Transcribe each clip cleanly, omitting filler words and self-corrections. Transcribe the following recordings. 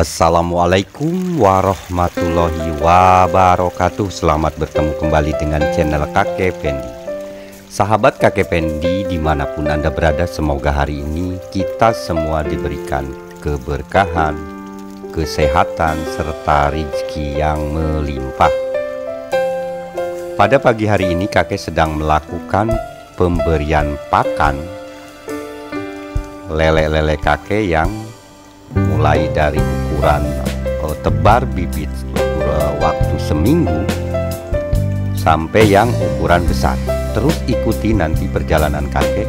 Assalamualaikum warahmatullahi wabarakatuh. Selamat bertemu kembali dengan channel Kakek Pendi. Sahabat Kakek Pendi dimanapun Anda berada, semoga hari ini kita semua diberikan keberkahan, kesehatan, serta rezeki yang melimpah. Pada pagi hari ini kakek sedang melakukan pemberian pakan lele-lele kakek yang mulai dari ukuran tebar bibit waktu seminggu sampai yang ukuran besar. Terus ikuti nanti perjalanan kakek.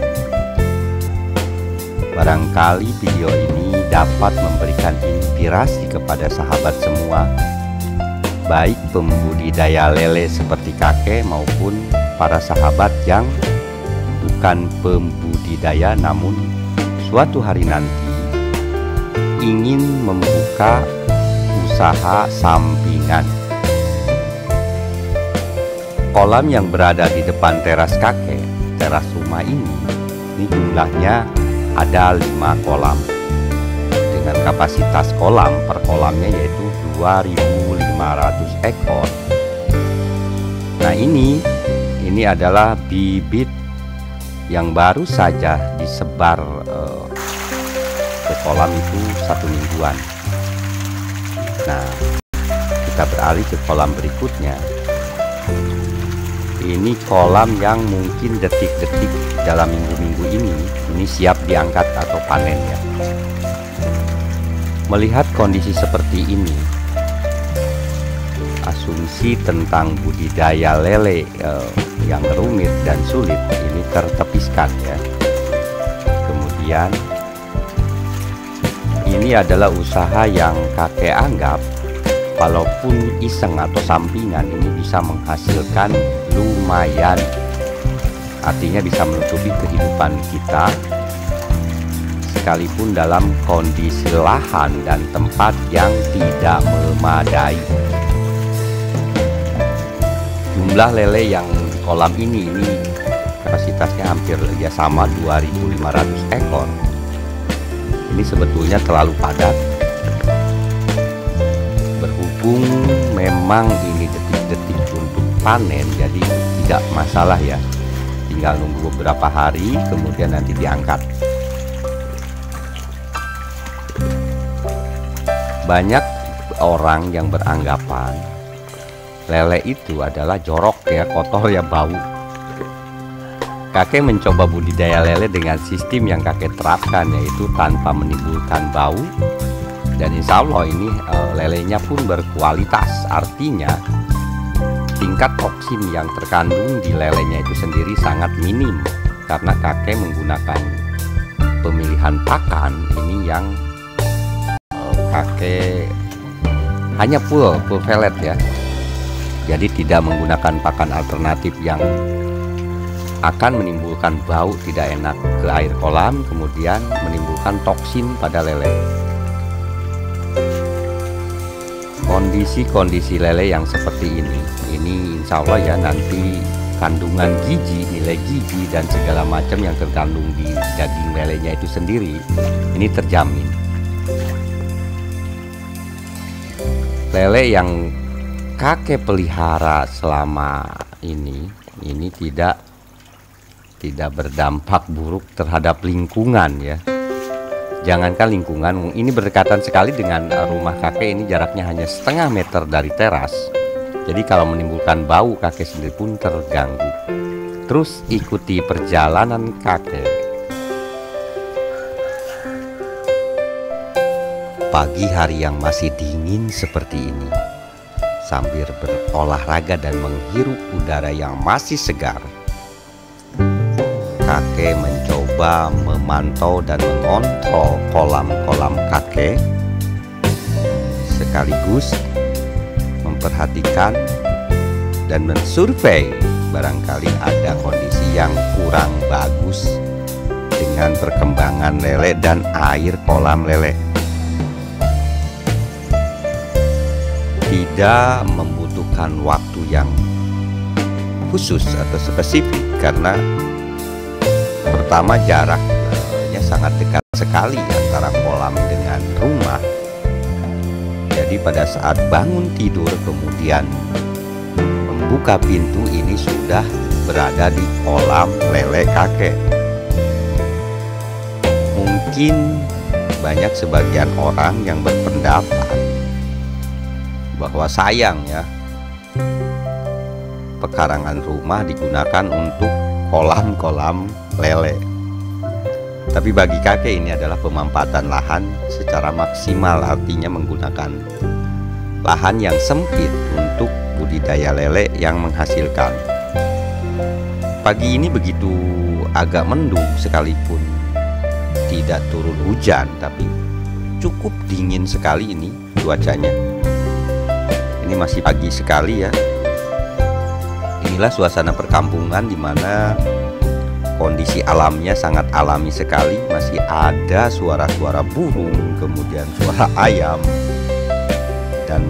Barangkali video ini dapat memberikan inspirasi kepada sahabat semua, baik pembudidaya lele seperti kakek maupun para sahabat yang bukan pembudidaya namun suatu hari nanti ingin membuka usaha sampingan. Kolam yang berada di depan teras kakek, teras rumah ini jumlahnya ada 5 kolam dengan kapasitas kolam per kolamnya yaitu 2.500 ekor. Nah ini adalah bibit yang baru saja disebar ke kolam itu 1 mingguan. Nah, kita beralih ke kolam berikutnya. Ini kolam yang mungkin detik-detik dalam minggu-minggu ini siap diangkat atau panen ya. Melihat kondisi seperti ini, asumsi tentang budidaya lele yang rumit dan sulit ini tertepiskan ya. Kemudian ini adalah usaha yang kakek anggap walaupun iseng atau sampingan ini bisa menghasilkan lumayan. Artinya bisa menutupi kehidupan kita sekalipun dalam kondisi lahan dan tempat yang tidak memadai. Jumlah lele yang kolam ini kapasitasnya hampir ya sama 2.500 ekor. Ini sebetulnya terlalu padat. Berhubung memang ini detik-detik untuk panen, jadi tidak masalah ya. Tinggal nunggu beberapa hari kemudian nanti diangkat. Banyak orang yang beranggapan lele itu adalah jorok ya, kotor ya, bau. Kakek mencoba budidaya lele dengan sistem yang kakek terapkan, yaitu tanpa menimbulkan bau. Dan insya Allah ini lelenya pun berkualitas. Artinya tingkat toksin yang terkandung di lelenya itu sendiri sangat minim, karena kakek menggunakan pemilihan pakan ini yang kakek hanya full pellet ya. Jadi tidak menggunakan pakan alternatif yang akan menimbulkan bau tidak enak ke air kolam, kemudian menimbulkan toksin pada lele. Kondisi lele yang seperti ini insya Allah ya nanti kandungan gizi, nilai gizi dan segala macam yang terkandung di daging lelenya itu sendiri ini terjamin. Lele yang kakek pelihara selama ini tidak berdampak buruk terhadap lingkungan ya. Jangankan lingkungan, ini berdekatan sekali dengan rumah kakek. Ini jaraknya hanya setengah meter dari teras. Jadi kalau menimbulkan bau, kakek sendiri pun terganggu. Terus ikuti perjalanan kakek. Pagi hari yang masih dingin seperti ini, sambil berolahraga dan menghirup udara yang masih segar, kakek mencoba memantau dan mengontrol kolam-kolam kakek, sekaligus memperhatikan dan mensurvei barangkali ada kondisi yang kurang bagus dengan perkembangan lele dan air kolam lele. Tidak membutuhkan waktu yang khusus atau spesifik karena pertama jaraknya sangat dekat sekali antara kolam dengan rumah. Jadi pada saat bangun tidur kemudian membuka pintu, ini sudah berada di kolam lele kakek. Mungkin banyak sebagian orang yang berpendapat bahwa sayang ya, pekarangan rumah digunakan untuk kolam-kolam lele. Tapi bagi kakek ini adalah pemanfaatan lahan secara maksimal, artinya menggunakan lahan yang sempit untuk budidaya lele yang menghasilkan. Pagi ini begitu agak mendung, sekalipun tidak turun hujan, tapi cukup dingin sekali ini cuacanya. Ini masih pagi sekali ya. Inilah suasana perkampungan di mana kondisi alamnya sangat alami sekali. Masih ada suara-suara burung, kemudian suara ayam, dan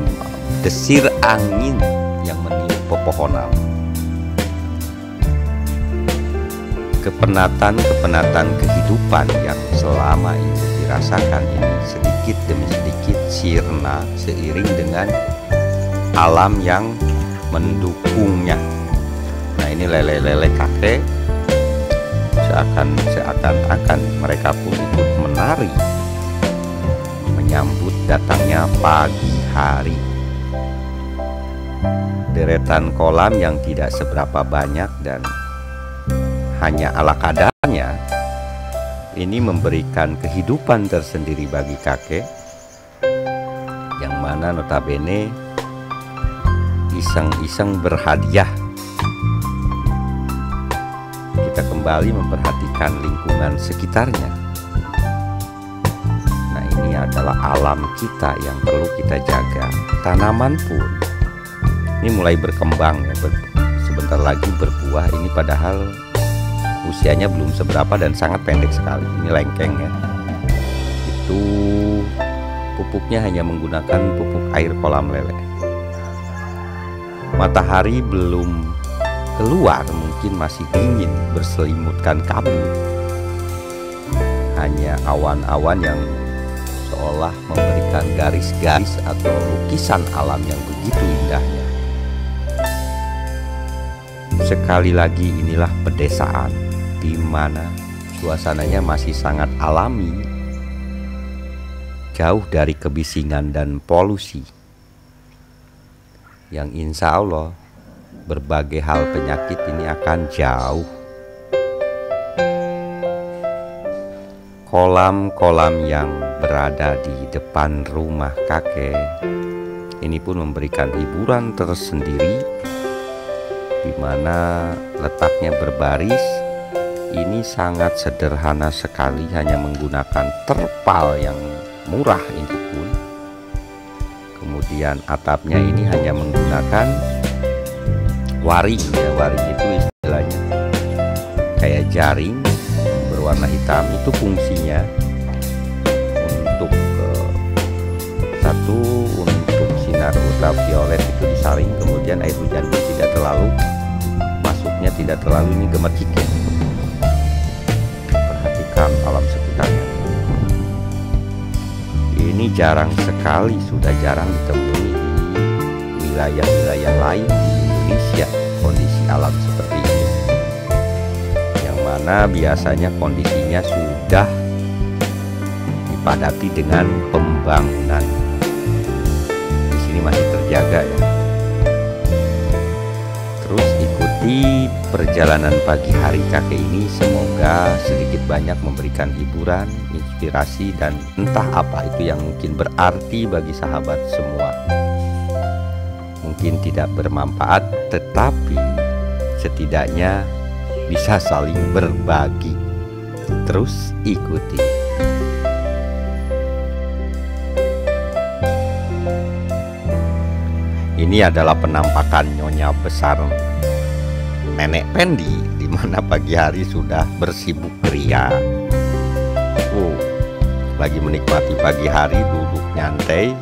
desir angin yang meniup pepohonan. Kepenatan kehidupan yang selama ini dirasakan ini sedikit demi sedikit sirna seiring dengan alam yang mendukungnya. Nah, ini lele-lele kakek seakan-akan mereka pun ikut menari menyambut datangnya pagi hari. Deretan kolam yang tidak seberapa banyak dan hanya ala kadarnya ini memberikan kehidupan tersendiri bagi kakek, yang mana notabene iseng-iseng berhadiah. Kita kembali memperhatikan lingkungan sekitarnya. Nah, ini adalah alam kita yang perlu kita jaga. Tanaman pun ini mulai berkembang ya, sebentar lagi berbuah. Ini padahal usianya belum seberapa dan sangat pendek sekali. Ini lengkeng ya. Itu pupuknya hanya menggunakan pupuk air kolam lele. Matahari belum keluar, mungkin masih dingin berselimutkan kabut. Hanya awan-awan yang seolah memberikan garis-garis atau lukisan alam yang begitu indahnya. Sekali lagi, inilah pedesaan di mana suasananya masih sangat alami, jauh dari kebisingan dan polusi, yang insya Allah berbagai hal penyakit ini akan jauh. Kolam-kolam yang berada di depan rumah kakek ini pun memberikan hiburan tersendiri, di mana letaknya berbaris. Ini sangat sederhana sekali, hanya menggunakan terpal yang murah ini pun. Kemudian atapnya ini hanya menggunakan waring ya, waring itu istilahnya kayak jaring berwarna hitam. Itu fungsinya untuk satu, untuk sinar ultraviolet itu disaring, kemudian air hujan pun tidak terlalu masuknya, tidak terlalu ini gemercik ya. Alam sekitarnya ini jarang sekali, sudah jarang ditemui di wilayah-wilayah lain di Indonesia. Kondisi alam seperti ini, yang mana biasanya kondisinya sudah dipadati dengan pembangunan, di sini masih terjaga ya. Terus ikuti perjalanan pagi hari kakek ini, semoga sedikit banyak memberikan hiburan, inspirasi, dan entah apa itu yang mungkin berarti bagi sahabat semua. Mungkin tidak bermanfaat, tetapi setidaknya bisa saling berbagi. Terus ikuti. Ini adalah penampakan nyonya besar Nenek Pendi, di mana pagi hari sudah bersibuk ria. Lagi menikmati pagi hari, duduk nyantai